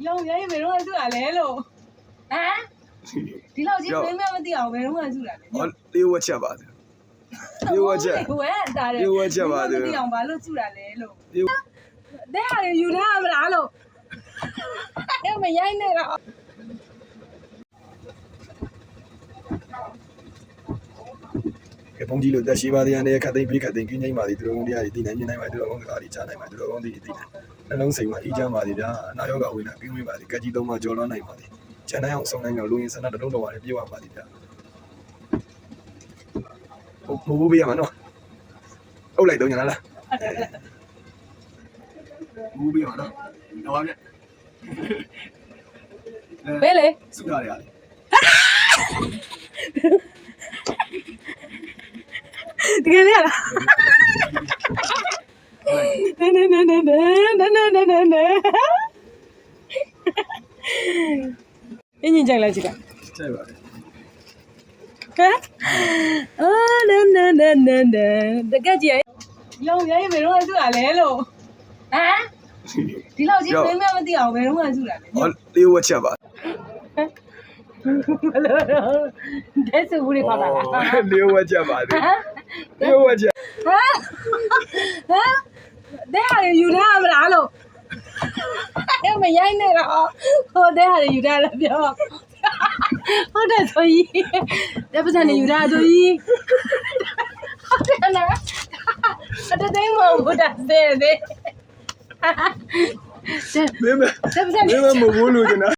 ရောင်ရဲဘယ်တော့မှစုတာလဲလို့ဟမ်ဒီလောက်ကြီးမင်းမသိအောင်ဘယ်တော့မှစုတာလဲ ဟောလေးဝက်ချက်ပါလေးဝက်ချက် ဝဲတာတယ် လေးဝက်ချက်ပါ မသိအောင်ဘာလို့စုတာလဲလို့တဲ့ဟာယူထားမလားလို့အဲ့မရိုင်းနဲ့တော့ ကဲပုံကြီးလို့တက်ရှိပါသေးတယ်ခတ်သိမ်းပြီးခတ်သိမ်းကင်းငိမ့်ပါသေးသူတို့တရားတွေတည်နိုင်နိုင်ပါသူတို့ကောင်းစကားတွေကြားနိုင်ပါသူတို့ကောင်းတွေတည်နိုင်နှလုံးစိမ်မှာအေးချမ်းပါသေးဗျာအနာရောဂါဝင်တာကင်းဝေးပါသေးကက်ကြီးသုံးပါကြော်လွှမ်းနိုင်ပါသေးခြံတိုင်းအောင်ဆုံးနိုင်အောင်လူရင်းစနတလုံးတော်ပါတယ်ပြေဝပါသေးဗျာဘိုးပေးရမှာနော်အုပ်လိုက်တော့ညာလားဘိုးပေးရမှာနော်တော့ပါဗျ ဘယ်လေ စုထားရတယ် တကယ်လေလားနဲနဲနဲနဲနဲနဲနဲနဲနဲအင်းကြီးကြိုက်လိုက်ကြည့်တာ ကြိုက်ပါတယ် ဟမ်အော်နဲနဲနဲနဲနဲတကယ်ကြည့်ရောင်ရဲဘယ်တော့မှစုတာလဲလို့ဟမ်ဒီလောက်ကြီးမင်းမသိအောင်ဘယ်တော့မှစုတာလဲ ဟောလေးဝက်ချက်ပါ တဲ့စုဘူးလေးပါလား လေးဝက်ချက်ပါသေးလေးဝက်ချက် ဟမ်တဲ့ဟာယူထားမလားလို့အဲ့မရိုင်းနဲ့တော့ဟိုတဲ့ဟာယူထားလားပြောဟုတ်တယ်ဆိုကြီးတဲ့ပတ်စံနေယူထားဆိုကြီးဟုတ်တယ်နော်အတသိမ်းမဟုတ်တာတဲ့တဲ့ မင်းမမဟုတ်ဘူးလို့ကျွန်တော်